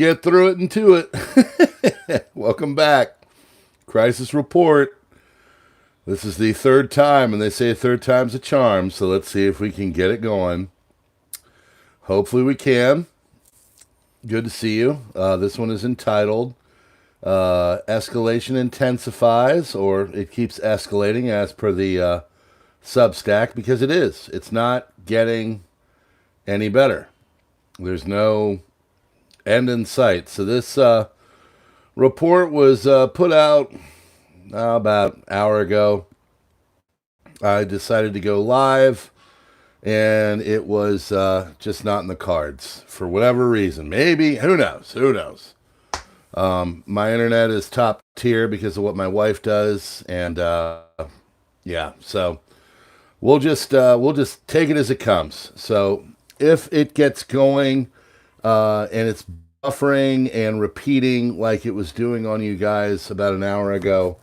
get through it and to it. Welcome back. Crisis report. This is the third time, and they say third time's a charm, so let's see if we can get it going. Hopefully we can. Good to see you. This one is entitled Escalation Intensifies, or it keeps escalating as per the SUBSTACK, because it is. It's not getting any better. There's no end in sight. So this report was put out about an hour ago. I decided to go live, and it was just not in the cards for whatever reason. Maybe, who knows? Who knows? My internet is top tier because of what my wife does, and yeah, so we'll just take it as it comes. So if it gets going and it's buffering and repeating like it was doing on you guys about an hour ago,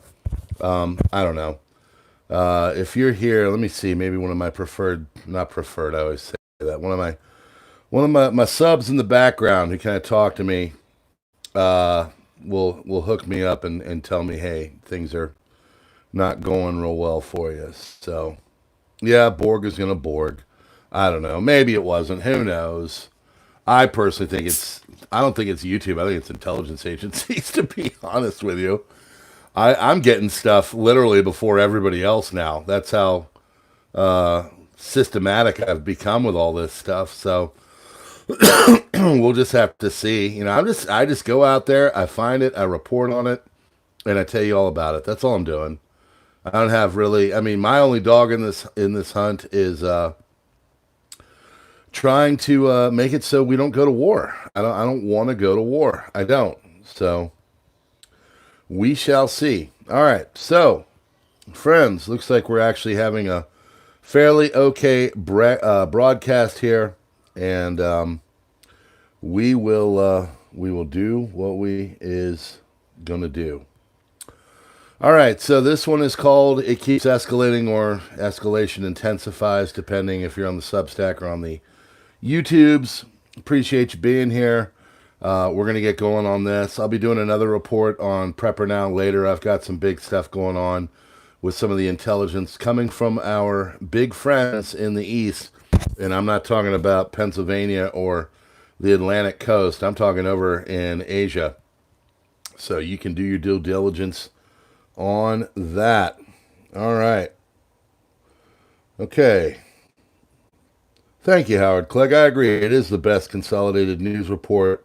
I don't know. If you're here, let me see. Maybe one of my not preferred. I always say that one of my subs in the background who kind of talk to me will hook me up and tell me, hey, things are not going real well for you. So yeah, Borg is gonna Borg. I don't know. Maybe it wasn't. Who knows? I personally think I don't think it's YouTube. I think it's intelligence agencies, to be honest with you. I'm getting stuff literally before everybody else now. That's how systematic I've become with all this stuff. So we'll just have to see. You know, I just go out there, I find it, I report on it, and I tell you all about it. That's all I'm doing. I don't have really. I mean, my only dog in this hunt is trying to make it so we don't go to war. I don't want to go to war. I don't. So we shall see. All right. So, friends, looks like we're actually having a fairly okay broadcast here, and we will do what we is gonna do. All right, so this one is called It Keeps Escalating, or Escalation Intensifies, depending if you're on the Substack or on the YouTubes. Appreciate you being here. We're going to get going on this. I'll be doing another report on PrepperNow later. I've got some big stuff going on with some of the intelligence coming from our big friends in the East. And I'm not talking about Pennsylvania or the Atlantic coast. I'm talking over in Asia. So you can do your due diligence on that. All right. Okay. Thank you, Howard Clegg. I agree. It is the best consolidated news report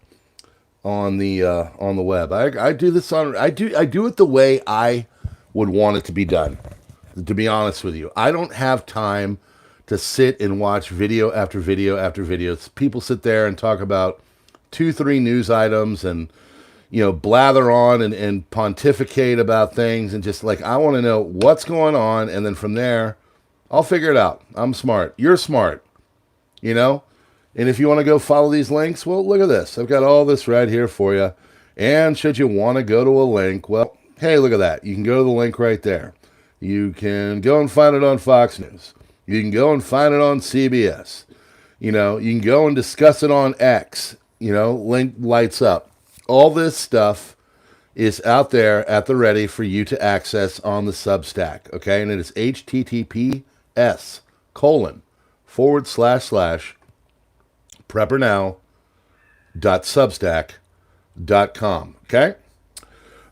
on the web. I do this on. I do it the way I would want it to be done. To be honest with you, I don't have time to sit and watch video after video after video. People sit there and talk about 2-3 news items and, you know, blather on and pontificate about things, and just like, I want to know what's going on, and then from there, I'll figure it out. I'm smart. You're smart. You know? And if you want to go follow these links, well, look at this. I've got all this right here for you. And should you want to go to a link, well, hey, look at that. You can go to the link right there. You can go and find it on Fox News. You can go and find it on CBS. You know, you can go and discuss it on X. You know, link lights up. All this stuff is out there at the ready for you to access on the Substack, okay? And it is https://preppernow.substack.com, okay?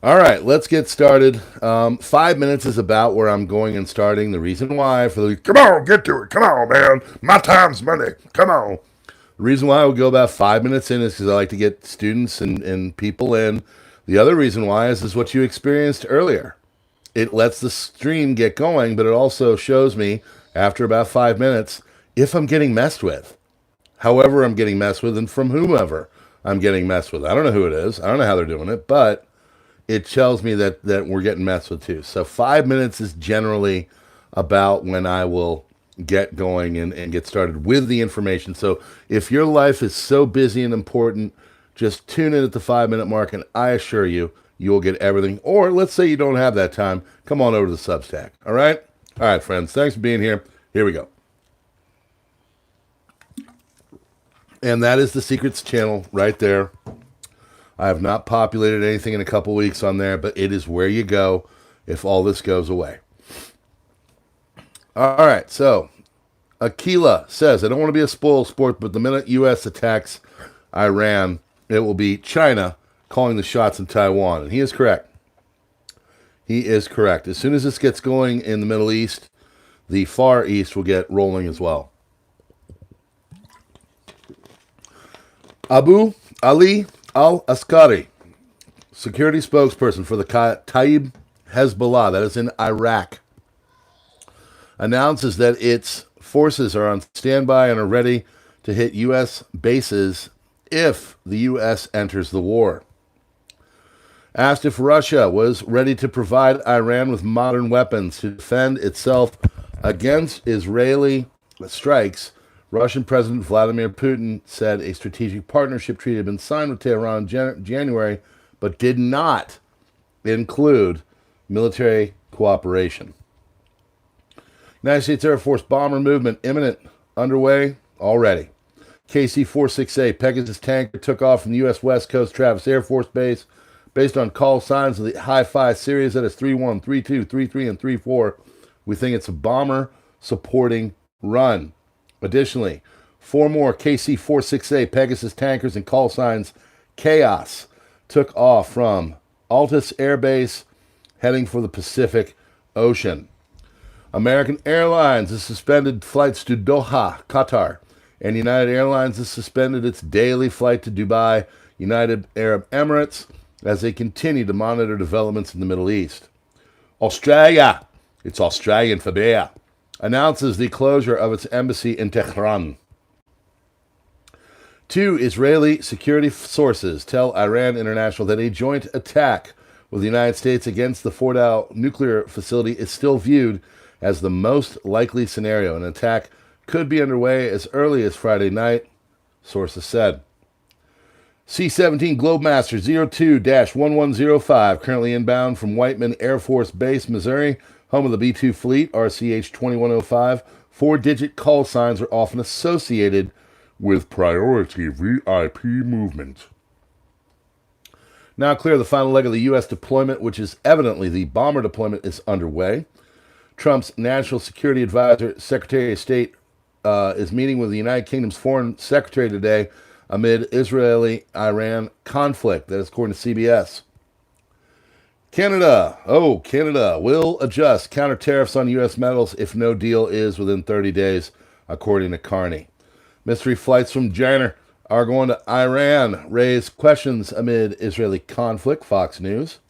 All right, let's get started. 5 minutes is about where I'm going and starting. The reason why, come on, get to it. Come on, man. My time's money. Come on. The reason why I would go about 5 minutes in is because I like to get students and people in. The other reason why is what you experienced earlier. It lets the stream get going, but it also shows me, after about 5 minutes, if I'm getting messed with. However I'm getting messed with, and from whomever I'm getting messed with. I don't know who it is. I don't know how they're doing it, but it tells me that we're getting messed with too. So 5 minutes is generally about when I will get going and get started with the information. So if your life is so busy and important, just tune in at the 5 minute mark, and I assure you, you'll get everything. Or let's say you don't have that time, come on over to the Substack. All right? All right, friends. Thanks for being here. Here we go. And that is the Secrets channel right there. I have not populated anything in a couple weeks on there, but it is where you go if all this goes away. All right, so Aquila says, I don't want to be a spoil sport, but the minute U.S. attacks Iran, it will be China calling the shots in Taiwan. And he is correct. He is correct. As soon as this gets going in the Middle East, the Far East will get rolling as well. Abu Ali al-Askari, security spokesperson for the Taib Hezbollah, that is in Iraq, announces that its forces are on standby and are ready to hit U.S. bases if the U.S. enters the war. Asked if Russia was ready to provide Iran with modern weapons to defend itself against Israeli strikes, Russian President Vladimir Putin said a strategic partnership treaty had been signed with Tehran in January, but did not include military cooperation. United States Air Force bomber movement imminent, underway already. KC-46A Pegasus tanker took off from the U.S. West Coast Travis Air Force Base based on call signs of the Hi-Fi series that is 31, 32, 33, and 34. We think it's a bomber supporting run. Additionally, 4 more KC-46A Pegasus tankers and call signs Chaos took off from Altus Air Base heading for the Pacific Ocean. American Airlines has suspended flights to Doha, Qatar, and United Airlines has suspended its daily flight to Dubai, United Arab Emirates, as they continue to monitor developments in the Middle East. Australia, it's Australian for beer, announces the closure of its embassy in Tehran. 2 Israeli security sources tell Iran International that a joint attack with the United States against the Fordow nuclear facility is still viewed as the most likely scenario. An attack could be underway as early as Friday night, sources said. C-17 Globemaster 02-1105, currently inbound from Whiteman Air Force Base, Missouri, home of the B-2 fleet, RCH 2105. 4-digit call signs are often associated with priority VIP movement. Now clear, the final leg of the U.S. deployment, which is evidently the bomber deployment, is underway. Trump's National Security Advisor, Secretary of State, is meeting with the United Kingdom's Foreign Secretary today amid Israeli-Iran conflict. That is according to CBS. Canada will adjust counter tariffs on U.S. metals if no deal is within 30 days, according to Carney. Mystery flights from China are going to Iran raise questions amid Israeli conflict, Fox News.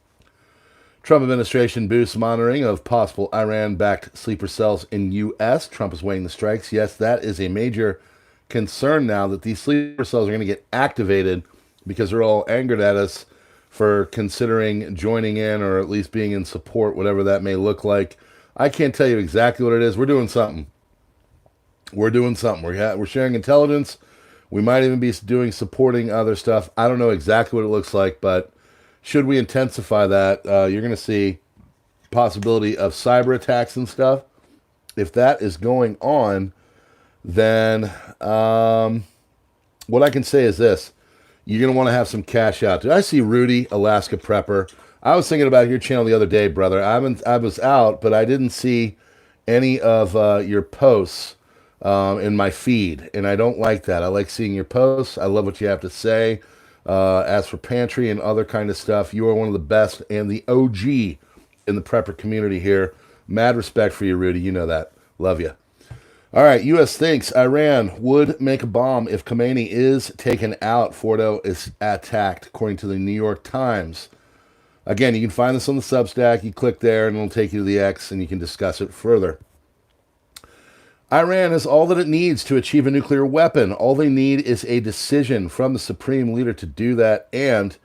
Trump administration boosts monitoring of possible Iran-backed sleeper cells in U.S. Trump is weighing the strikes. Yes, that is a major concern now that these sleeper cells are going to get activated because they're all angered at us for considering joining in or at least being in support, whatever that may look like. I can't tell you exactly what it is. We're doing something. We're sharing intelligence. We might even be doing supporting other stuff. I don't know exactly what it looks like, but should we intensify that, you're going to see possibility of cyber attacks and stuff. If that is going on, then what I can say is this. You're going to want to have some cash out. Did I see Rudy, Alaska Prepper? I was thinking about your channel the other day, brother. I was out, but I didn't see any of your posts in my feed, and I don't like that. I like seeing your posts. I love what you have to say. As for pantry and other kind of stuff, you are one of the best and the OG in the prepper community here. Mad respect for you, Rudy. You know that. Love you. All right, U.S. thinks Iran would make a bomb if Khomeini is taken out. Fordo is attacked, according to the New York Times. Again, you can find this on the Substack. You click there, and it'll take you to the X, and you can discuss it further. Iran has all that it needs to achieve a nuclear weapon. All they need is a decision from the supreme leader to do that, and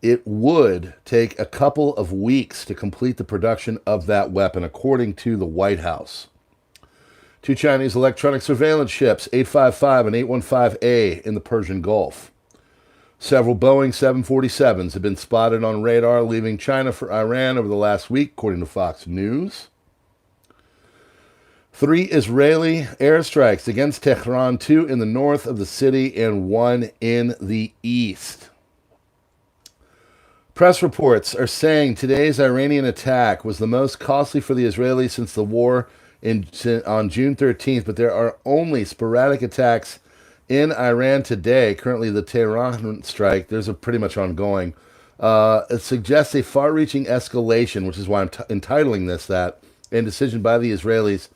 it would take a couple of weeks to complete the production of that weapon, according to the White House. 2 Chinese electronic surveillance ships, 855 and 815A, in the Persian Gulf. Several Boeing 747s have been spotted on radar leaving China for Iran over the last week, according to Fox News. 3 Israeli airstrikes against Tehran, 2 in the north of the city and 1 in the east. Press reports are saying today's Iranian attack was the most costly for the Israelis since the war on June 13th, but there are only sporadic attacks in Iran today. Currently, the Tehran strike, there's a pretty much ongoing. It suggests a far-reaching escalation, which is why I'm entitling this that, and decision by the Israelis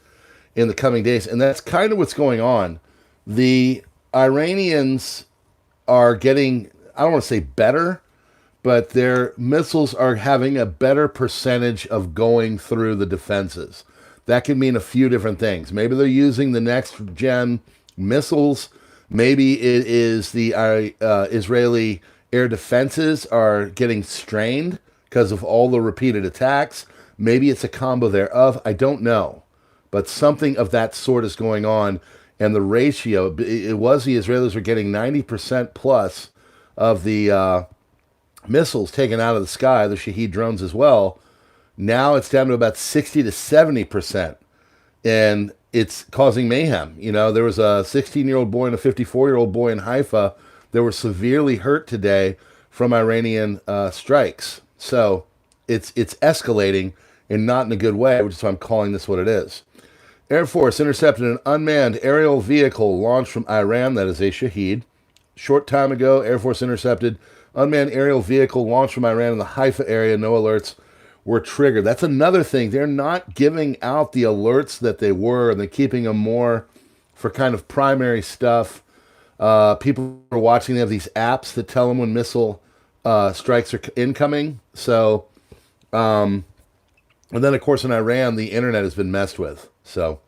in the coming days. And that's kind of what's going on. The Iranians are getting, I don't want to say better, but their missiles are having a better percentage of going through the defenses. That can mean a few different things. Maybe they're using the next gen missiles. Maybe it is the Israeli air defenses are getting strained because of all the repeated attacks. Maybe it's a combo thereof. I don't know. But something of that sort is going on. And the ratio, it was the Israelis were getting 90% plus of the missiles taken out of the sky, the Shahed drones as well. Now it's down to about 60 to 70%. And it's causing mayhem. You know, there was a 16-year-old boy and a 54-year-old boy in Haifa that were severely hurt today from Iranian strikes. So it's escalating and not in a good way, which is why I'm calling this what it is. Air Force intercepted an unmanned aerial vehicle launched from Iran, that is a Shahed. Short time ago, Air Force intercepted unmanned aerial vehicle launched from Iran in the Haifa area. No alerts were triggered. That's another thing. They're not giving out the alerts that they were, and they're keeping them more for kind of primary stuff. People are watching. They have these apps that tell them when missile strikes are incoming. So, and then, of course, in Iran, the internet has been messed with. So,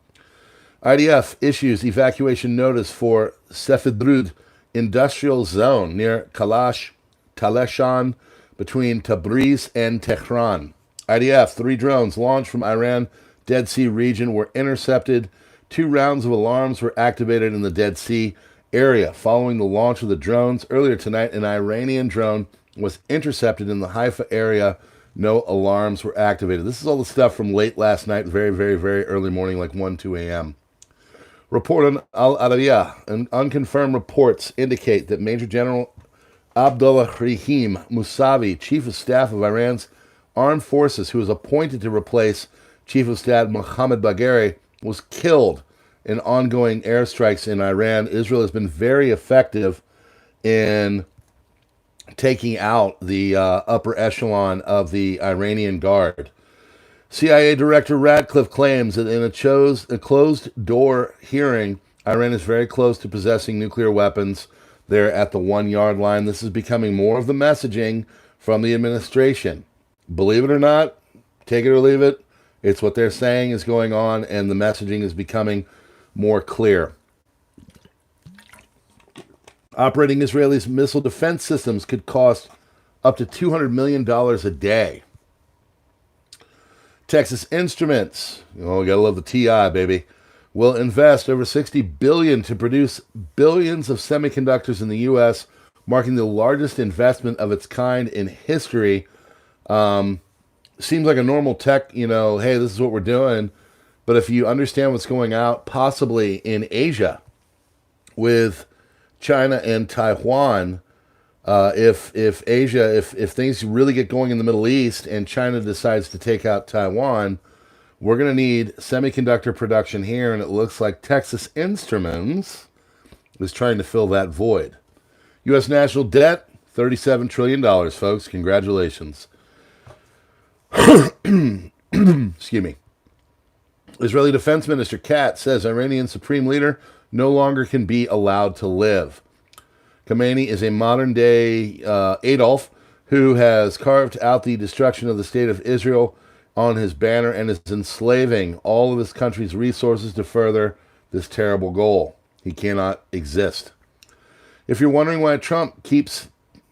IDF issues evacuation notice for Sefidrud industrial zone near Taleshan between Tabriz and Tehran. IDF, 3 drones launched from Iran Dead Sea region were intercepted. 2 rounds of alarms were activated in the Dead Sea area. Following the launch of the drones earlier tonight, an Iranian drone was intercepted in the Haifa area. No alarms were activated. This is all the stuff from late last night, very, very, very early morning, like 1, 2 a.m. Report on Al Arabiya and unconfirmed reports indicate that Major General Abdullah Rahim Musavi, Chief of Staff of Iran's Armed Forces, who was appointed to replace Chief of Staff Mohammad Bagheri, was killed in ongoing airstrikes in Iran. Israel has been very effective in taking out the upper echelon of the Iranian Guard. CIA Director Radcliffe claims that in a closed-door hearing, Iran is very close to possessing nuclear weapons. They're at the 1-yard line. This is becoming more of the messaging from the administration. Believe it or not, take it or leave it, it's what they're saying is going on, and the messaging is becoming more clear. Operating Israelis' missile defense systems could cost up to $200 million a day. Texas Instruments, oh, gotta love the TI, baby, will invest over $60 billion to produce billions of semiconductors in the U.S., marking the largest investment of its kind in history. Seems like a normal tech, hey, this is what we're doing. But if you understand what's going out, possibly in Asia, with China and Taiwan, if things really get going in the Middle East and China decides to take out Taiwan, we're going to need semiconductor production here, and it looks like Texas Instruments is trying to fill that void. U.S. national debt, $37 trillion, folks. Congratulations. Excuse me. Israeli Defense Minister Katz says Iranian Supreme Leader no longer can be allowed to live. Khamenei is a modern-day Adolf who has carved out the destruction of the state of Israel on his banner and is enslaving all of his country's resources to further this terrible goal. He cannot exist. If you're wondering why Trump keeps,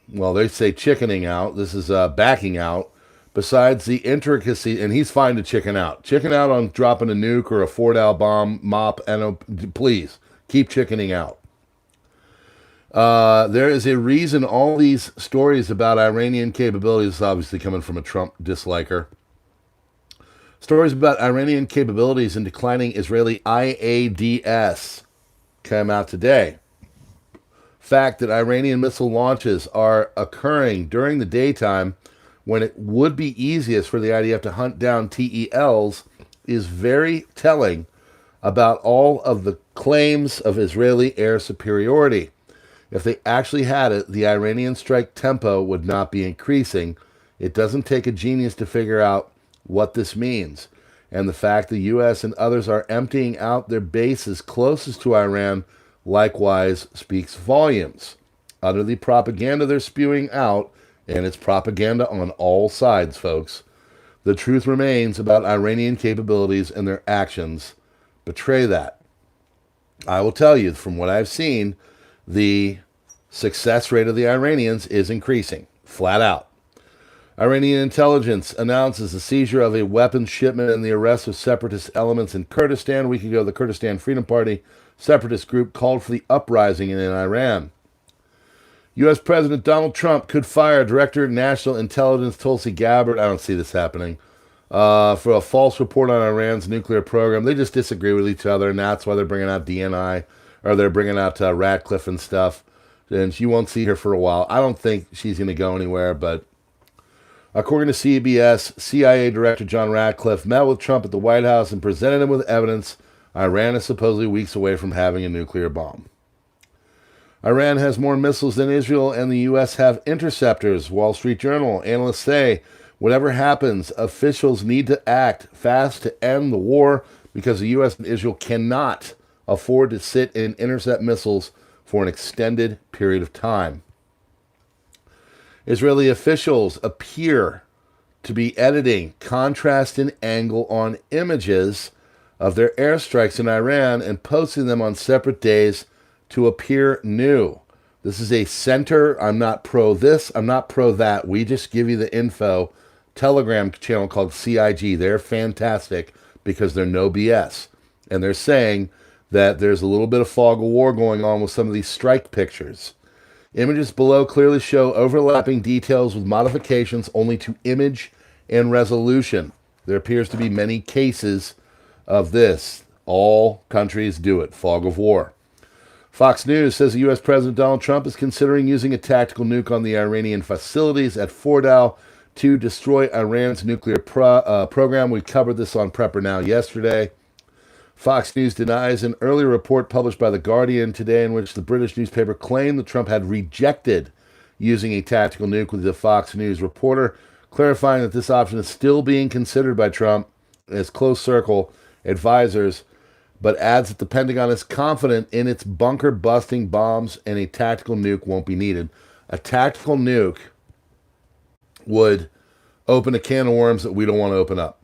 they say chickening out, this is backing out, besides the intricacy, and he's fine to chicken out. Chicken out on dropping a nuke or a Fort-Al bomb, please, keep chickening out. There is a reason all these stories about Iranian capabilities, obviously coming from a Trump disliker, stories about Iranian capabilities and declining Israeli IADS came out today. Fact that Iranian missile launches are occurring during the daytime when it would be easiest for the IDF to hunt down TELs, is very telling about all of the claims of Israeli air superiority. If they actually had it, the Iranian strike tempo would not be increasing. It doesn't take a genius to figure out what this means. And the fact the U.S. and others are emptying out their bases closest to Iran likewise speaks volumes. Under the propaganda they're spewing out, and it's propaganda on all sides, folks, the truth remains about Iranian capabilities, and their actions betray that. I will tell you, from what I've seen, the success rate of the Iranians is increasing, flat out. Iranian intelligence announces the seizure of a weapons shipment and the arrest of separatist elements in Kurdistan. A week ago, the Kurdistan Freedom Party separatist group called for the uprising in Iran. U.S. President Donald Trump could fire Director of National Intelligence Tulsi Gabbard. I don't see this happening. For a false report on Iran's nuclear program. They just disagree with each other, and that's why they're bringing out DNI, or they're bringing out Ratcliffe and stuff. And you won't see her for a while. I don't think she's going to go anywhere, but according to CBS, CIA Director John Ratcliffe met with Trump at the White House and presented him with evidence Iran is supposedly weeks away from having a nuclear bomb. Iran has more missiles than Israel, and the U.S. have interceptors. Wall Street Journal analysts say, whatever happens, officials need to act fast to end the war because the U.S. and Israel cannot afford to sit and intercept missiles for an extended period of time. Israeli officials appear to be editing contrast and angle on images of their airstrikes in Iran and posting them on separate days to appear new. This is a center. I'm not pro this. I'm not pro that. We just give you the info. Telegram channel called CIG. They're fantastic because they're no BS. And they're saying that there's a little bit of fog of war going on with some of these strike pictures. Images below clearly show overlapping details with modifications only to image and resolution. There appears to be many cases of this. All countries do it. Fog of war. Fox News says the U.S. President Donald Trump is considering using a tactical nuke on the Iranian facilities at Fordow to destroy Iran's nuclear program. We covered this on PrepperNow yesterday. Fox News denies an earlier report published by The Guardian today in which the British newspaper claimed that Trump had rejected using a tactical nuke, with the Fox News reporter clarifying that this option is still being considered by Trump and his close circle advisors, but adds that the Pentagon is confident in its bunker-busting bombs and a tactical nuke won't be needed. A tactical nuke would open a can of worms that we don't want to open up.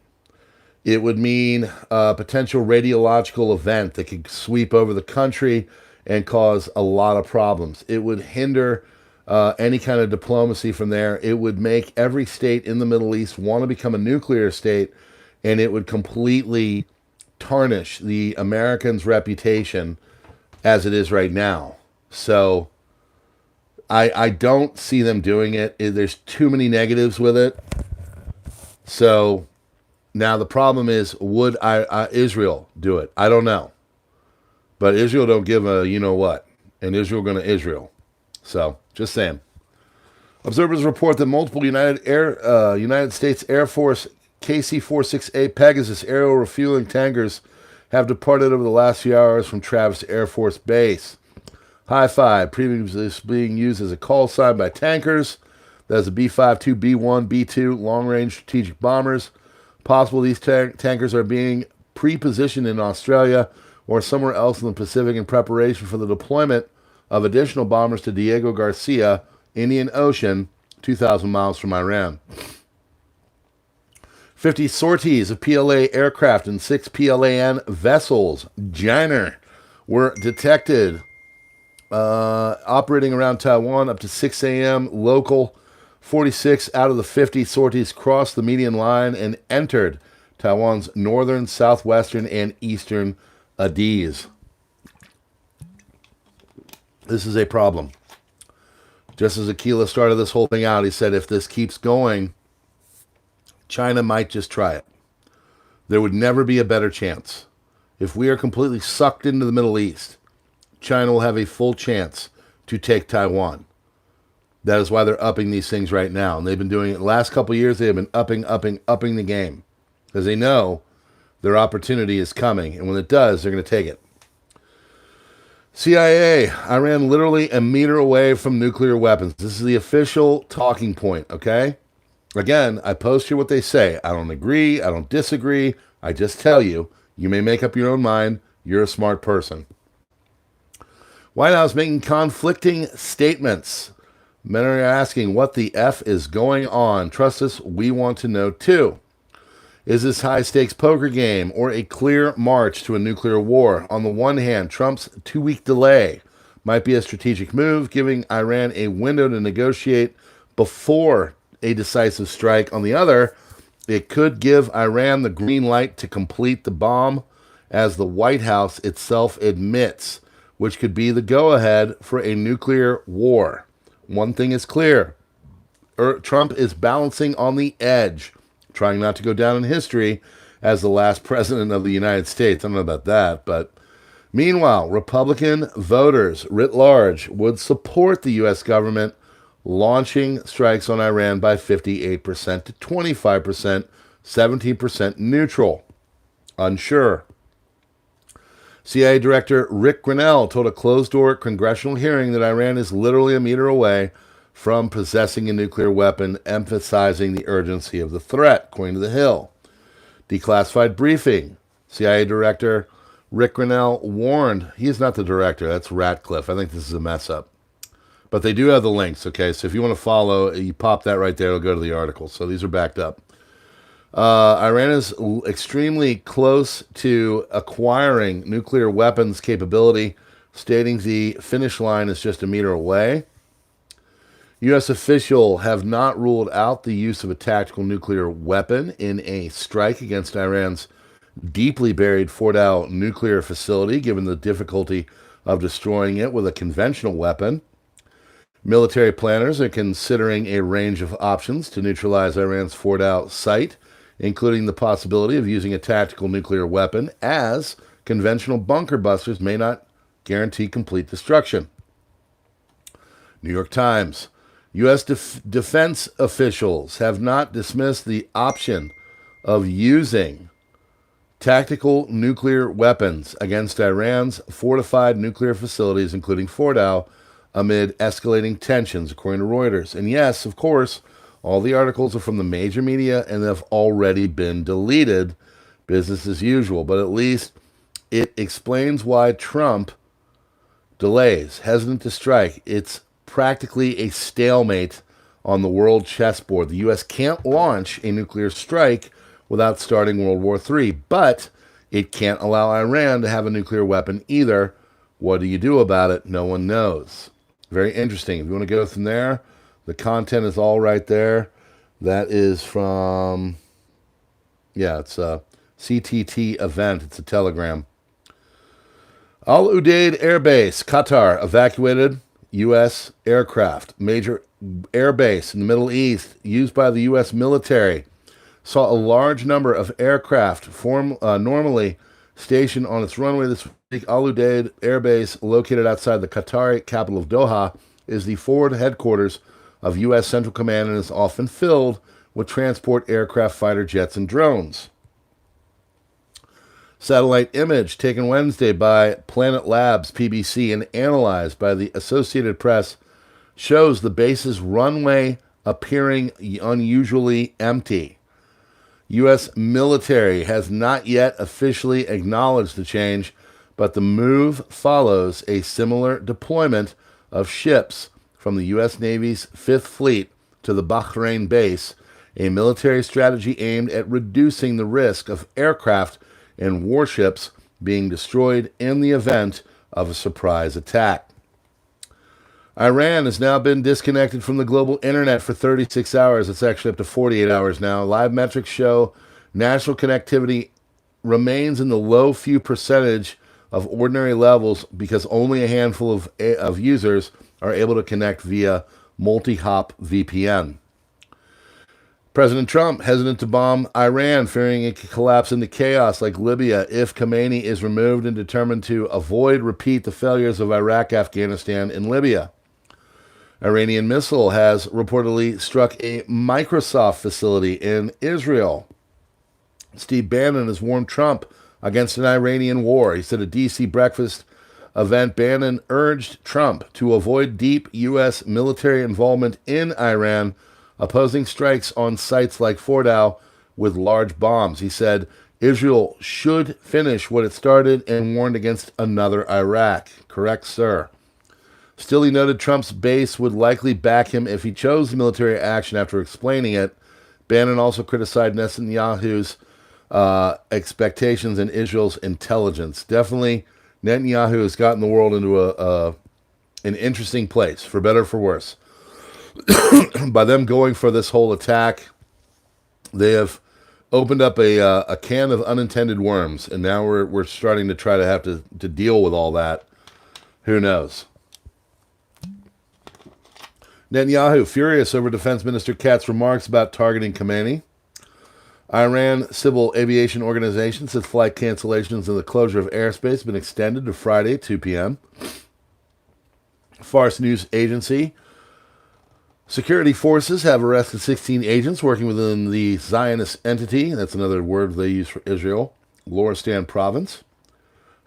It would mean a potential radiological event that could sweep over the country and cause a lot of problems. It would hinder any kind of diplomacy from there. It would make every state in the Middle East want to become a nuclear state, and it would completely tarnish the Americans' reputation as it is right now. So I don't see them doing it. There's too many negatives with it. So now the problem is, would Israel do it? I don't know. But Israel don't give a you-know-what. And Israel going to Israel. So, just saying. Observers report that multiple United States Air Force KC-46A Pegasus aerial refueling tankers have departed over the last few hours from Travis Air Force Base. High Five, previously being used as a call sign by tankers. That is a B-52, B-1, B-2 long-range strategic bombers. Possible these tankers are being pre-positioned in Australia or somewhere else in the Pacific in preparation for the deployment of additional bombers to Diego Garcia, Indian Ocean, 2,000 miles from Iran. 50 sorties of PLA aircraft and 6 PLAN vessels, Jiner, were detected operating around Taiwan up to 6 a.m. local. 46 out of the 50 sorties crossed the median line and entered Taiwan's northern, southwestern, and eastern ADs. This is a problem. Just as Aquila started this whole thing out, he said if this keeps going, China might just try it. There would never be a better chance. If we are completely sucked into the Middle East, China will have a full chance to take Taiwan. That is why they're upping these things right now. And they've been doing it the last couple of years. They have been upping the game. Because they know their opportunity is coming. And when it does, they're going to take it. CIA, Iran literally a meter away from nuclear weapons. This is the official talking point, okay? Again, I post here what they say. I don't agree. I don't disagree. I just tell you. You may make up your own mind. You're a smart person. White House making conflicting statements. Men are asking what the F is going on. Trust us, we want to know too. Is this high-stakes poker game or a clear march to a nuclear war? On the one hand, Trump's 2-week delay might be a strategic move, giving Iran a window to negotiate before a decisive strike. On the other, it could give Iran the green light to complete the bomb, as the White House itself admits, which could be the go-ahead for a nuclear war. One thing is clear. Trump is balancing on the edge, trying not to go down in history as the last president of the United States. I don't know about that, but meanwhile, Republican voters writ large would support the U.S. government launching strikes on Iran by 58% to 25%, 17% neutral. Unsure. CIA Director Rick Grinnell told a closed-door congressional hearing that Iran is literally a meter away from possessing a nuclear weapon, emphasizing the urgency of the threat, according to The Hill. Declassified briefing. CIA Director Rick Grinnell warned, he is not the director, that's Ratcliffe. I think this is a mess-up. But they do have the links, okay? So if you want to follow, you pop that right there, it'll go to the article. So these are backed up. Iran is extremely close to acquiring nuclear weapons capability, stating the finish line is just a meter away. U.S. officials have not ruled out the use of a tactical nuclear weapon in a strike against Iran's deeply buried Fordow nuclear facility, given the difficulty of destroying it with a conventional weapon. Military planners are considering a range of options to neutralize Iran's Fordow site, including the possibility of using a tactical nuclear weapon, as conventional bunker busters may not guarantee complete destruction. New York Times. U.S. defense officials have not dismissed the option of using tactical nuclear weapons against Iran's fortified nuclear facilities, including Fordow, amid escalating tensions, according to Reuters. And yes, of course, all the articles are from the major media and have already been deleted. Business as usual. But at least it explains why Trump delays, hesitant to strike. It's practically a stalemate on the world chessboard. The U.S. can't launch a nuclear strike without starting World War III, but it can't allow Iran to have a nuclear weapon either. What do you do about it? No one knows. Very interesting. If you want to go from there, the content is all right there. That is from, it's a CTT event. It's a telegram. Al Udeid Air Base, Qatar, evacuated U.S. aircraft. Major air base in the Middle East used by the U.S. military saw a large number of aircraft normally stationed on its runway this week. Al Udeid Air Base, located outside the Qatari capital of Doha, is the forward headquarters of U.S. Central Command and is often filled with transport aircraft, fighter jets, and drones. Satellite image taken Wednesday by Planet Labs, PBC, and analyzed by the Associated Press shows the base's runway appearing unusually empty. U.S. military has not yet officially acknowledged the change, but the move follows a similar deployment of ships from the U.S. Navy's Fifth Fleet to the Bahrain base, a military strategy aimed at reducing the risk of aircraft and warships being destroyed in the event of a surprise attack. Iran has now been disconnected from the global internet for 36 hours. It's actually up to 48 hours now. Live metrics show national connectivity remains in the low few percentage of ordinary levels because only a handful of users are able to connect via multi-hop VPN. President Trump hesitant to bomb Iran, fearing it could collapse into chaos like Libya if Khamenei is removed, and determined to repeat the failures of Iraq, Afghanistan, and Libya. Iranian missile has reportedly struck a Microsoft facility in Israel. Steve Bannon has warned Trump against an Iranian war. He said at a D.C. breakfast event, Bannon urged Trump to avoid deep U.S. military involvement in Iran, opposing strikes on sites like Fordow with large bombs. He said Israel should finish what it started and warned against another Iraq. Correct, sir. Still, he noted Trump's base would likely back him if he chose military action after explaining it. Bannon also criticized Netanyahu's expectations in Israel's intelligence. Definitely, Netanyahu has gotten the world into an interesting place, for better or for worse. By them going for this whole attack, they have opened up a can of unintended worms, and now we're starting to try to have to deal with all that. Who knows? Netanyahu furious over Defense Minister Katz's remarks about targeting Khamenei. Iran Civil Aviation Organization says flight cancellations and the closure of airspace have been extended to Friday at 2 p.m. Fars News Agency. Security forces have arrested 16 agents working within the Zionist entity, that's another word they use for Israel, Loristan province.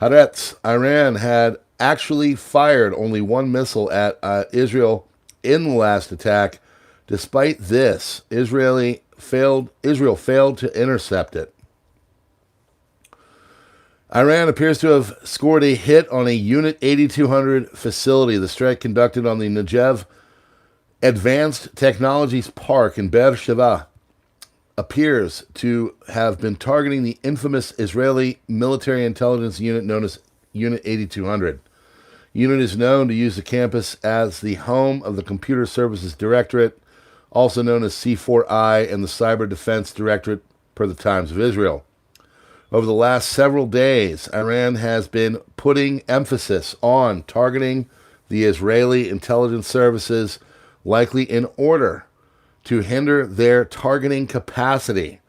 Haaretz, Iran had actually fired only one missile at Israel in the last attack. Despite this, Israel failed to intercept it. Iran appears to have scored a hit on a Unit 8200 facility. The strike conducted on the Negev Advanced Technologies Park in Beersheba appears to have been targeting the infamous Israeli military intelligence unit known as Unit 8200. Unit is known to use the campus as the home of the Computer Services Directorate, also known as C4I, and the Cyber Defense Directorate, per the Times of Israel. Over the last several days, Iran has been putting emphasis on targeting the Israeli intelligence services, likely in order to hinder their targeting capacity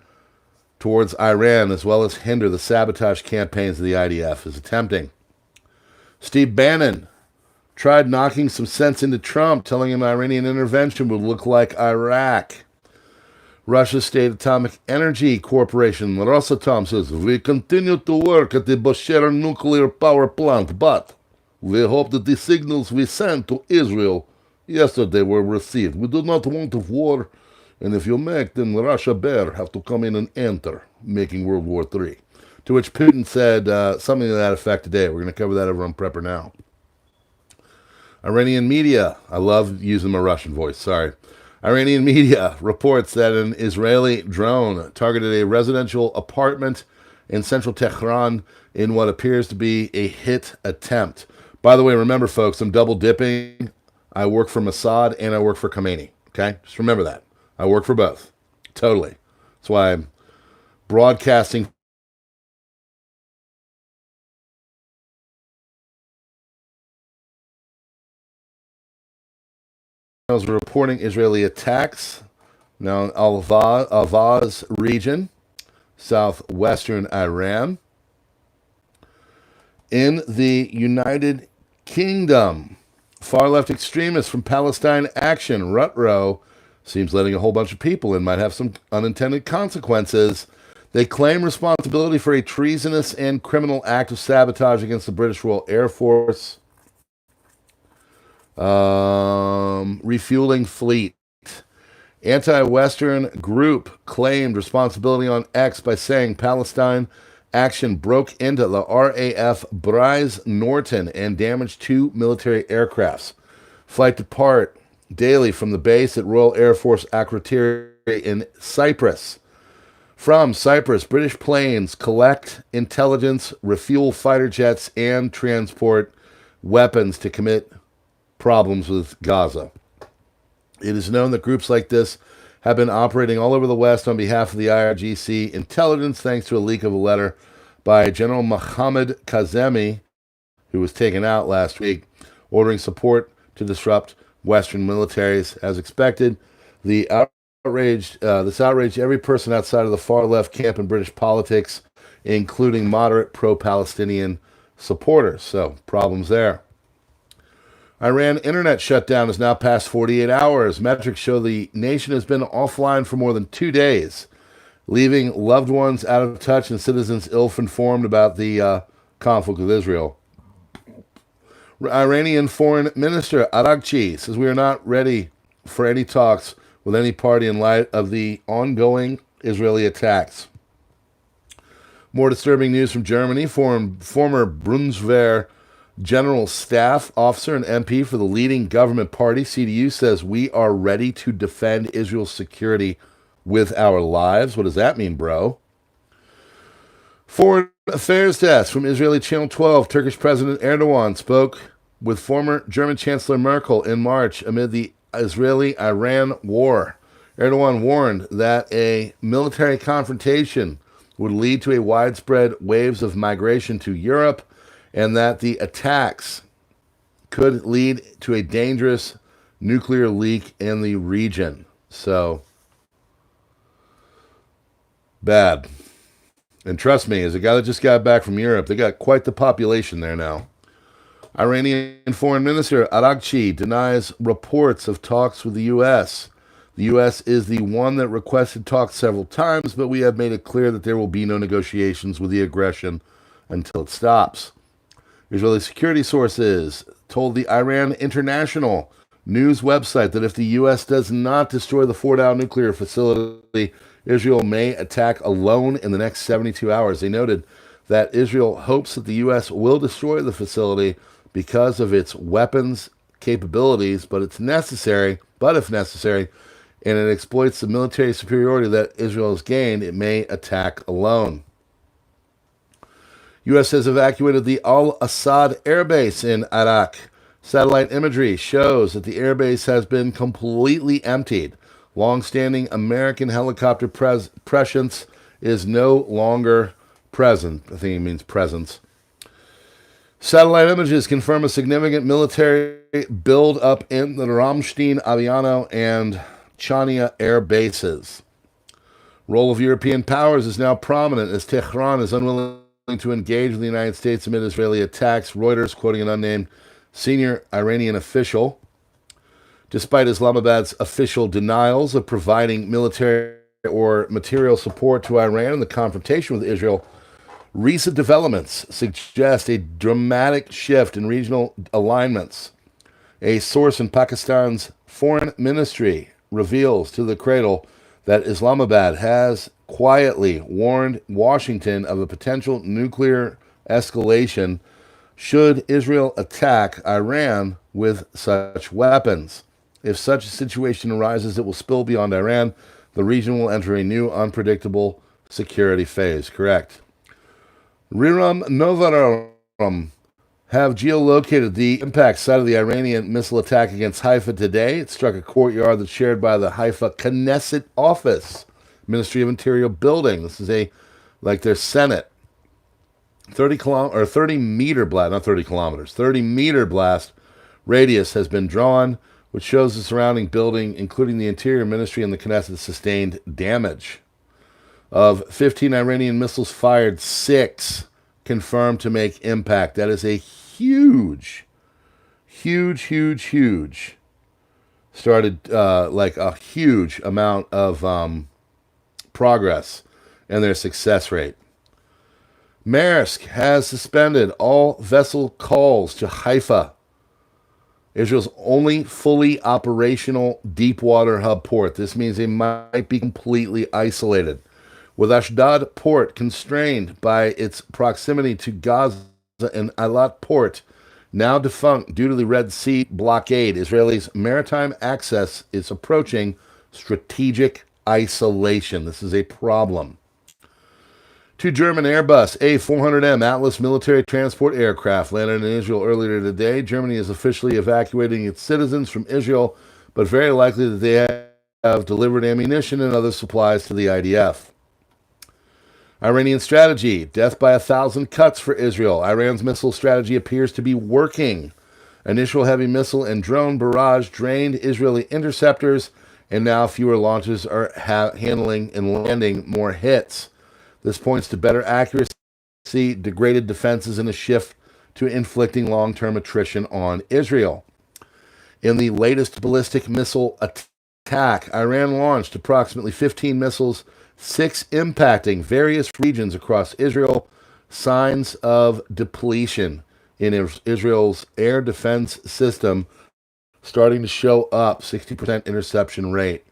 towards Iran, as well as hinder the sabotage campaigns the IDF is attempting. Steve Bannon tried knocking some sense into Trump, telling him Iranian intervention would look like Iraq. Russia's State Atomic Energy Corporation, Rosatom, says, we continue to work at the Bushehr nuclear power plant, but we hope that the signals we sent to Israel yesterday were received. We do not want a war, and if you make, then Russia bear have to come in and enter, making World War III. To which Putin said something to that effect today. We're going to cover that over on PrepperNow. Iranian media, I love using my Russian voice, sorry. Iranian media reports that an Israeli drone targeted a residential apartment in central Tehran in what appears to be a hit attempt. By the way, remember, folks, I'm double dipping. I work for Mossad and I work for Khamenei, okay? Just remember that. I work for both. Totally. That's why I'm broadcasting. Reporting Israeli attacks now in Al-Avaz region, southwestern Iran. In the United Kingdom, far-left extremists from Palestine Action, Rutro, seems letting a whole bunch of people in, might have some unintended consequences. They claim responsibility for a treasonous and criminal act of sabotage against the British Royal Air Force. Refueling fleet. Anti-Western group claimed responsibility on X by saying Palestine Action broke into the RAF Bryce Norton and damaged 2 military aircrafts. Flight depart daily from the base at Royal Air Force Akrotiri in Cyprus. From Cyprus, British planes collect intelligence, refuel fighter jets, and transport weapons to commit problems with Gaza. It is known that groups like this have been operating all over the West on behalf of the IRGC intelligence, thanks to a leak of a letter by General Mohammad Kazemi, who was taken out last week, ordering support to disrupt Western militaries. As expected, this outraged every person outside of the far left camp in British politics, including moderate pro-Palestinian supporters. So, problems there. Iran internet shutdown is now past 48 hours. Metrics show the nation has been offline for more than 2 days, leaving loved ones out of touch and citizens ill-informed about the conflict with Israel. Iranian Foreign Minister Araghchi says we are not ready for any talks with any party in light of the ongoing Israeli attacks. More disturbing news from Germany. Former Bundeswehr General Staff Officer and MP for the leading government party, CDU, says we are ready to defend Israel's security with our lives. What does that mean, bro? Foreign Affairs Desk from Israeli Channel 12. Turkish President Erdogan spoke with former German Chancellor Merkel in March amid the Israeli-Iran war. Erdogan warned that a military confrontation would lead to a widespread waves of migration to Europe and that the attacks could lead to a dangerous nuclear leak in the region. So, bad. And trust me, as a guy that just got back from Europe, they got quite the population there now. Iranian Foreign Minister Araghchi denies reports of talks with the U.S. The U.S. is the one that requested talks several times, but we have made it clear that there will be no negotiations with the aggression until it stops. Israeli security sources told the Iran International news website that if the U.S. does not destroy the Fordow nuclear facility, Israel may attack alone in the next 72 hours. They noted that Israel hopes that the U.S. will destroy the facility because of its weapons capabilities, but if necessary, and it exploits the military superiority that Israel has gained, it may attack alone. U.S. has evacuated the Al-Assad Air Base in Iraq. Satellite imagery shows that the airbase has been completely emptied. Long-standing American helicopter presence is no longer present. I think it means presence. Satellite images confirm a significant military build-up in the Ramstein, Aviano, and Chania air bases. Role of European powers is now prominent as Tehran is unwilling to engage with the United States amid Israeli attacks. Reuters, quoting an unnamed senior Iranian official, despite Islamabad's official denials of providing military or material support to Iran in the confrontation with Israel, recent developments suggest a dramatic shift in regional alignments. A source in Pakistan's foreign ministry reveals to the Cradle that Islamabad has quietly warned Washington of a potential nuclear escalation should Israel attack Iran with such weapons. If such a situation arises, it will spill beyond Iran. The region will enter a new, unpredictable security phase. Correct. Riram Novarum have geolocated the impact site of the Iranian missile attack against Haifa today. It struck a courtyard that's shared by the Haifa Knesset office, Ministry of Interior building. This is their Senate. 30 meter blast, not 30 kilometers, 30 meter blast radius has been drawn, which shows the surrounding building, including the Interior Ministry and the Knesset, sustained damage. Of 15 Iranian missiles fired, 6 confirmed to make impact. That is a huge. Started like a huge amount of progress in their success rate. Maersk has suspended all vessel calls to Haifa, Israel's only fully operational deepwater hub port. This means they might be completely isolated. With Ashdod port constrained by its proximity to Gaza and Eilat port, now defunct due to the Red Sea blockade, Israel's maritime access is approaching strategic isolation. This is a problem. 2 German Airbus A400M Atlas military transport aircraft landed in Israel earlier today. Germany is officially evacuating its citizens from Israel, but very likely that they have delivered ammunition and other supplies to the IDF. Iranian strategy, death by 1,000 cuts for Israel. Iran's missile strategy appears to be working. Initial heavy missile and drone barrage drained Israeli interceptors, and now fewer launches are handling and landing more hits. This points to better accuracy, degraded defenses, and a shift to inflicting long-term attrition on Israel. In the latest ballistic missile attack, Iran launched approximately 15 missiles, 6 impacting various regions across Israel. Signs of depletion in Israel's air defense system starting to show up, 60% interception rate.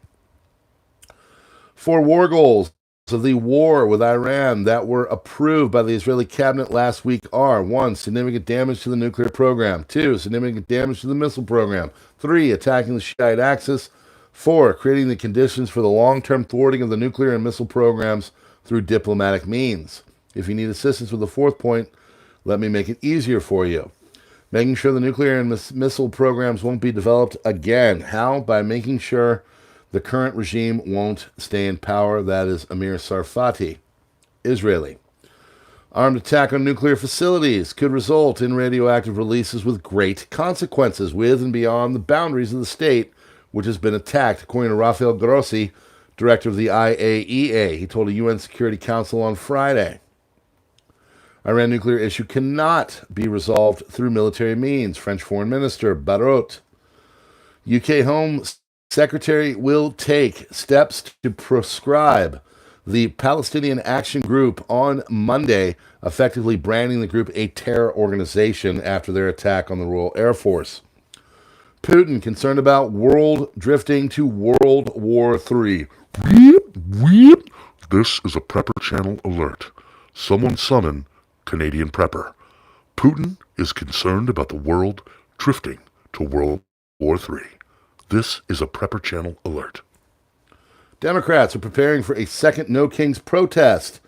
4 war goals of the war with Iran that were approved by the Israeli cabinet last week are: 1. Significant damage to the nuclear program. 2. Significant damage to the missile program. 3. Attacking the Shiite axis. 4. Creating the conditions for the long-term thwarting of the nuclear and missile programs through diplomatic means. If you need assistance with the 4th point, let me make it easier for you. Making sure the nuclear and missile programs won't be developed again. How? By making sure the current regime won't stay in power. That is Amir Sarfati, Israeli. Armed attack on nuclear facilities could result in radioactive releases with great consequences with and beyond the boundaries of the state, which has been attacked, according to Rafael Grossi, director of the IAEA. He told a UN Security Council on Friday. Iran nuclear issue cannot be resolved through military means. French Foreign Minister Barrot. UK Home Secretary will take steps to proscribe the Palestinian Action Group on Monday, effectively branding the group a terror organization after their attack on the Royal Air Force. Putin concerned about world drifting to World War III. This is a Prepper Channel alert. Someone summon Canadian Prepper. Putin is concerned about the world drifting to World War III. This is a Prepper Channel alert. Democrats are preparing for a second No Kings protest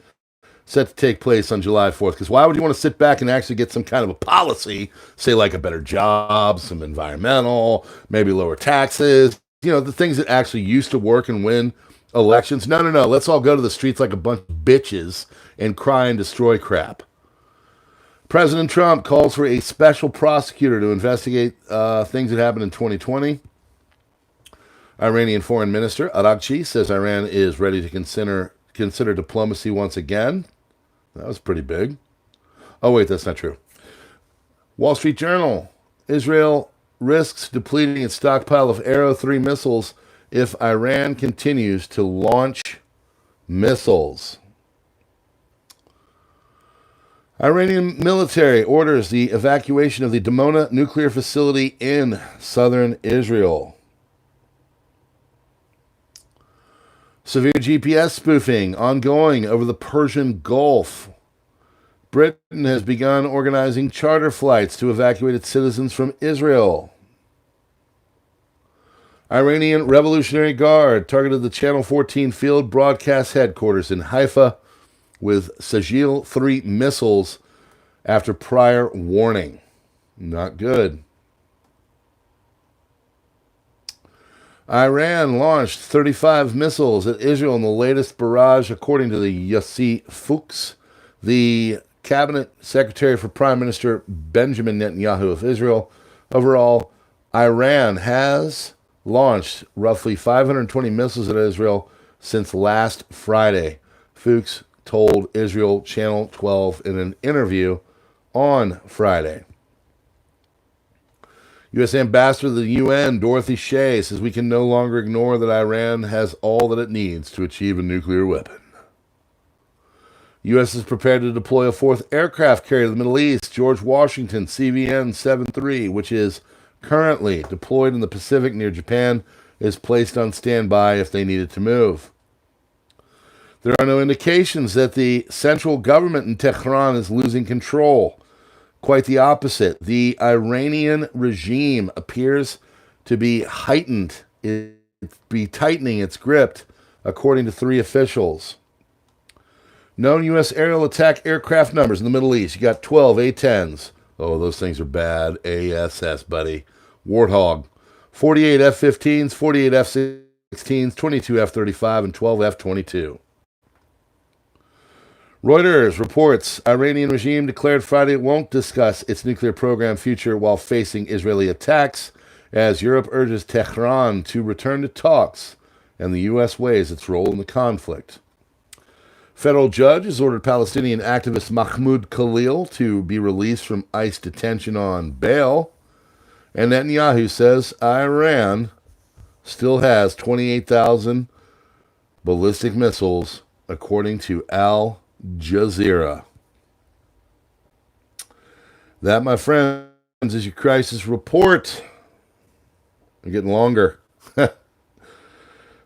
set to take place on July 4th. Because why would you want to sit back and actually get some kind of a policy, say like a better job, some environmental, maybe lower taxes, the things that actually used to work and win elections? No. Let's all go to the streets like a bunch of bitches and cry and destroy crap. President Trump calls for a special prosecutor to investigate things that happened in 2020. Iranian Foreign Minister Araghchi says Iran is ready to consider diplomacy once again. That was pretty big. Oh, wait, that's not true. Wall Street Journal. Israel risks depleting its stockpile of Arrow 3 missiles if Iran continues to launch missiles. Iranian military orders the evacuation of the Dimona nuclear facility in southern Israel. Severe GPS spoofing ongoing over the Persian Gulf. Britain has begun organizing charter flights to evacuate its citizens from Israel. Iranian Revolutionary Guard targeted the Channel 14 field broadcast headquarters in Haifa with Sajil 3 missiles after prior warning. Not good. Iran launched 35 missiles at Israel in the latest barrage, according to the Yossi Fuchs, the cabinet secretary for Prime Minister Benjamin Netanyahu of Israel. Overall, Iran has launched roughly 520 missiles at Israel since last Friday. Fuchs told Israel Channel 12 in an interview on Friday. U.S. Ambassador to the UN, Dorothy Shea, says we can no longer ignore that Iran has all that it needs to achieve a nuclear weapon. U.S. is prepared to deploy a 4th aircraft carrier to the Middle East, George Washington CVN-73, which is currently deployed in the Pacific near Japan, is placed on standby if they need it to move. There are no indications that the central government in Tehran is losing control. Quite the opposite. The Iranian regime appears to be tightening its grip, according to 3 officials. Known U.S. aerial attack aircraft numbers in the Middle East. You got 12 A-10s. Oh, those things are bad. ASS, buddy. Warthog. 48 F-15s, 48 F-16s, 22 F-35, and 12 F-22. Reuters reports Iranian regime declared Friday it won't discuss its nuclear program future while facing Israeli attacks, as Europe urges Tehran to return to talks and the U.S. weighs its role in the conflict. Federal judge has ordered Palestinian activist Mahmoud Khalil to be released from ICE detention on bail. And Netanyahu says Iran still has 28,000 ballistic missiles, according to Al Jazeera. That, my friends, is your crisis report. I'm getting longer.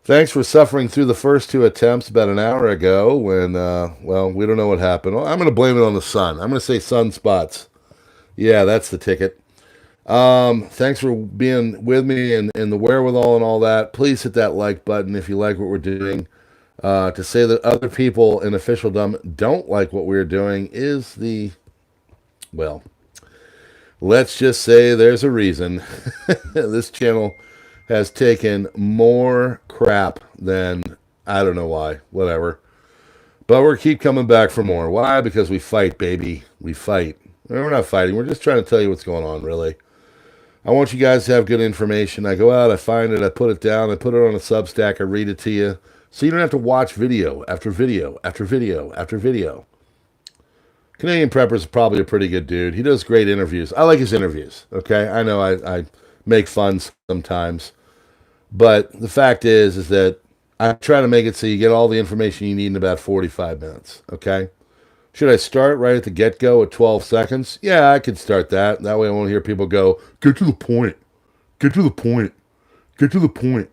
Thanks for suffering through the first two attempts about an hour ago when, we don't know what happened. Well, I'm going to blame it on the sun. I'm going to say sunspots. Yeah, that's the ticket. Thanks for being with me and the wherewithal and all that. Please hit that like button if you like what we're doing. To say that other people in officialdom don't like what we're doing is let's just say there's a reason. This channel has taken more crap than, I don't know why, whatever. But we're keep coming back for more. Why? Because we fight, baby. We fight. We're not fighting. We're just trying to tell you what's going on, really. I want you guys to have good information. I go out, I find it, I put it down, I put it on a Substack, I read it to you. So you don't have to watch video after video after video after video. Canadian Prepper's probably a pretty good dude. He does great interviews. I like his interviews, okay? I know I make fun sometimes. But the fact is that I try to make it so you get all the information you need in about 45 minutes, okay? Should I start right at the get-go at 12 seconds? Yeah, I could start that. That way I won't hear people go, get to the point, get to the point, get to the point.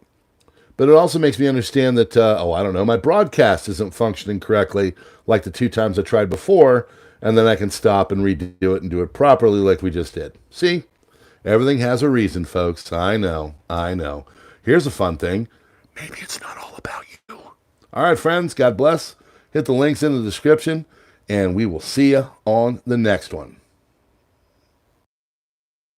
But it also makes me understand that, my broadcast isn't functioning correctly like the two times I tried before, and then I can stop and redo it and do it properly like we just did. See? Everything has a reason, folks. I know. Here's a fun thing. Maybe it's not all about you. All right, friends, God bless. Hit the links in the description, and we will see you on the next one.